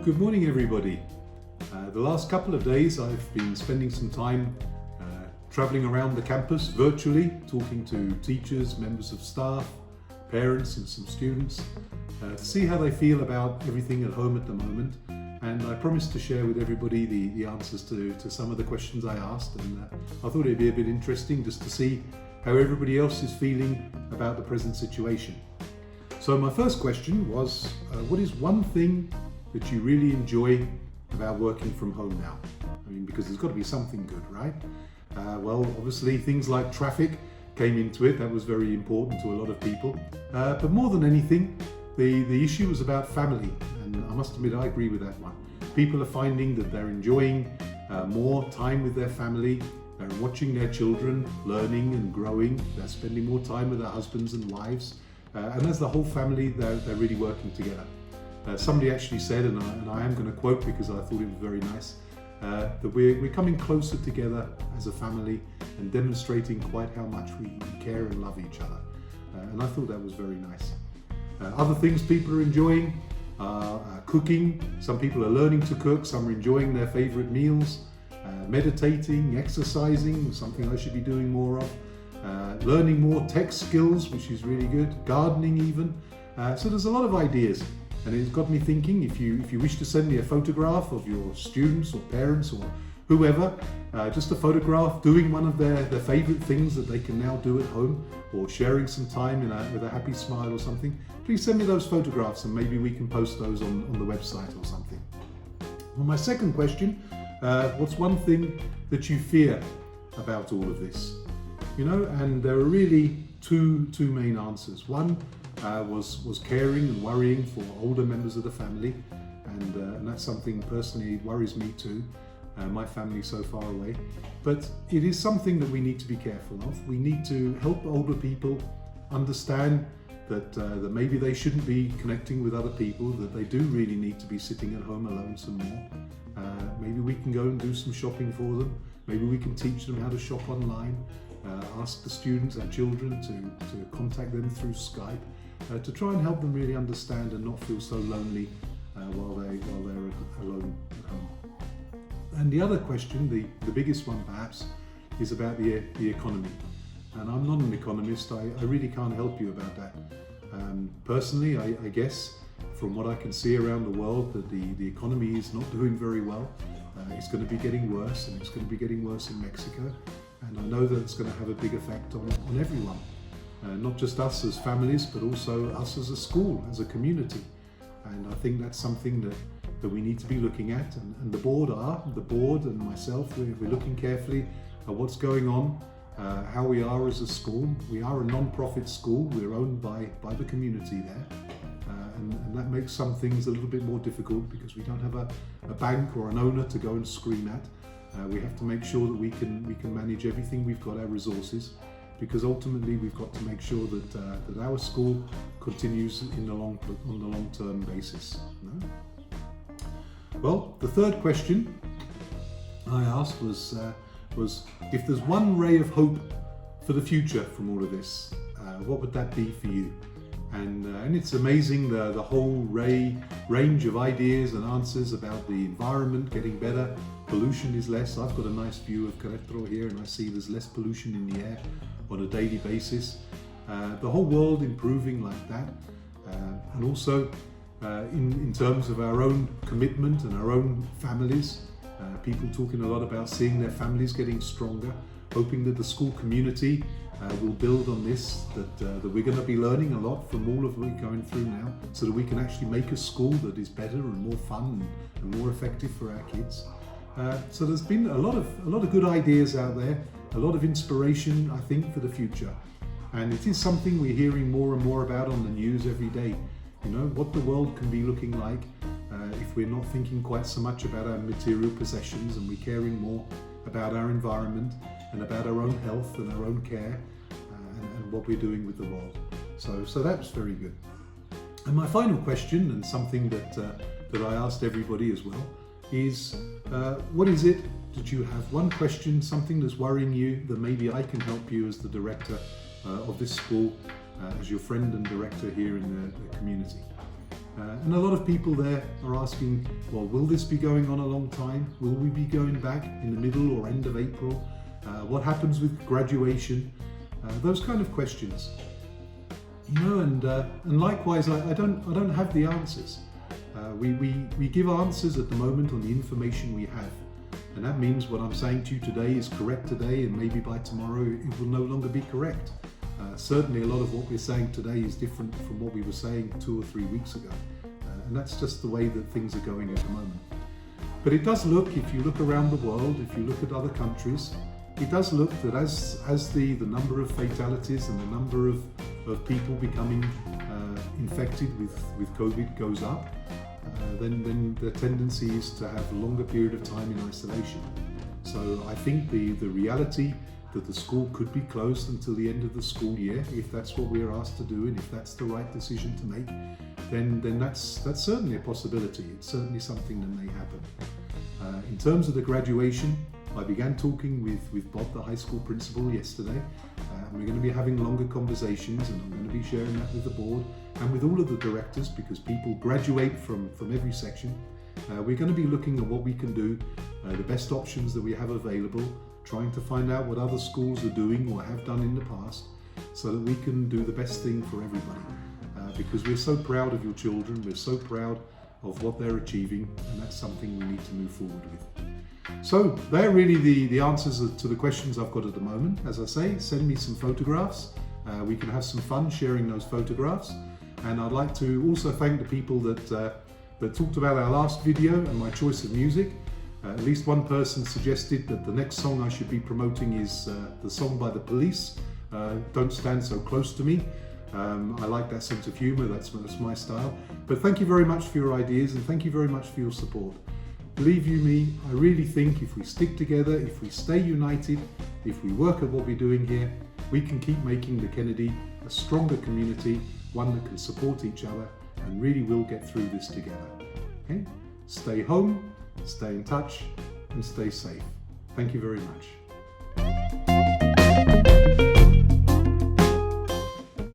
Good morning everybody. The last couple of days I've been spending some time travelling around the campus virtually, talking to teachers, members of staff, parents and some students to see how they feel about everything at home at the moment. And I promised to share with everybody the answers to some of the questions I asked, and I thought it'd be a bit interesting just to see how everybody else is feeling about the present situation. So my first question was, what is one thing that you really enjoy about working from home now? I mean, because there's got to be something good, right? Well, obviously things like traffic came into it. That was very important to a lot of people. But more than anything, the issue was about family. And I must admit, I agree with that one. People are finding that they're enjoying more time with their family. They're watching their children learning and growing. They're spending more time with their husbands and wives. And as the whole family, they're really working together. Somebody actually said, and I am going to quote because I thought it was very nice, that we're coming closer together as a family and demonstrating quite how much we care and love each other. And I thought that was very nice. Other things people are enjoying are cooking. Some people are learning to cook, some are enjoying their favorite meals, meditating, exercising, something I should be doing more of, learning more tech skills, which is really good, gardening even. So there's a lot of ideas, and it's got me thinking, if you wish to send me a photograph of your students or parents or whoever, just a photograph doing one of their favorite things that they can now do at home, or sharing some time with a happy smile or something, please send me those photographs and maybe we can post those on the website or something. Well, my second question, what's one thing that you fear about all of this? You know, and there are really two main answers. One was caring and worrying for older members of the family, and that's something personally worries me too. My family's so far away, but it is something that we need to be careful of. We need to help older people understand that maybe they shouldn't be connecting with other people, that they do really need to be sitting at home alone some more. Maybe we can go and do some shopping for them. Maybe we can teach them how to shop online. Ask the students, our children, to contact them through Skype, to try and help them really understand and not feel so lonely while they're alone at home. And the other question, the biggest one perhaps, is about the economy. And I'm not an economist, I really can't help you about that. Personally, I guess, from what I can see around the world, that the economy is not doing very well. It's going to be getting worse, and it's going to be getting worse in Mexico. And I know that it's going to have a big effect on everyone. Not just us as families, but also us as a school, as a community. And I think that's something that we need to be looking at. And the board and myself, we're looking carefully at what's going on, how we are as a school. We are a non-profit school. We're owned by the community there. And that makes some things a little bit more difficult because we don't have a bank or an owner to go and scream at. We have to make sure that we can manage everything we've got, our resources, because ultimately we've got to make sure that our school continues on the long-term basis. No? Well, the third question I asked was if there's one ray of hope for the future from all of this, what would that be for you? And it's amazing the whole range of ideas and answers about the environment getting better. Pollution is less. I've got a nice view of Querétaro here, and I see there's less pollution in the air on a daily basis. The whole world improving like that, and also in terms of our own commitment and our own families. People talking a lot about seeing their families getting stronger, hoping that the school community will build on this, that we're going to be learning a lot from all of what we're going through now, so that we can actually make a school that is better and more fun and more effective for our kids. So there's been a lot of good ideas out there, a lot of inspiration, I think, for the future. And it is something we're hearing more and more about on the news every day. You know, what the world can be looking like if we're not thinking quite so much about our material possessions, and we're caring more about our environment and about our own health and our own care and what we're doing with the world. So that's very good. And my final question, and something that I asked everybody as well, is what is it that you have, one question, something that's worrying you that maybe I can help you as the director of this school, as your friend and director here in the community. And a lot of people there are asking, well, will this be going on a long time? Will we be going back in the middle or end of April? What happens with graduation? Those kind of questions. And likewise, I don't have the answers. We give answers at the moment on the information we have. And that means what I'm saying to you today is correct today, and maybe by tomorrow it will no longer be correct. Certainly a lot of what we're saying today is different from what we were saying 2 or 3 weeks ago. And that's just the way that things are going at the moment. But it does look, if you look around the world, if you look at other countries, it does look that as the number of fatalities and the number of people becoming infected with COVID goes up, then the tendency is to have a longer period of time in isolation. So I think the reality that the school could be closed until the end of the school year, if that's what we're asked to do and if that's the right decision to make, then that's certainly a possibility. It's certainly something that may happen. In terms of the graduation, I began talking with Bob, the high school principal, yesterday. We're going to be having longer conversations, and I'm going to be sharing that with the board and with all of the directors, because people graduate from every section. We're going to be looking at what we can do, the best options that we have available, trying to find out what other schools are doing or have done in the past, so that we can do the best thing for everybody. Because we're so proud of your children, we're so proud of what they're achieving, and that's something we need to move forward with. So they're really the answers to the questions I've got at the moment. As I say, send me some photographs. We can have some fun sharing those photographs. And I'd like to also thank the people that talked about our last video and my choice of music. At least one person suggested that the next song I should be promoting is the song by The Police, Don't Stand So Close to Me. I like that sense of humour, that's my style. But thank you very much for your ideas, and thank you very much for your support. Believe you me, I really think if we stick together, if we stay united, if we work at what we're doing here, we can keep making the Kennedy a stronger community, one that can support each other, and really will get through this together. Okay? Stay home, stay in touch, and stay safe. Thank you very much.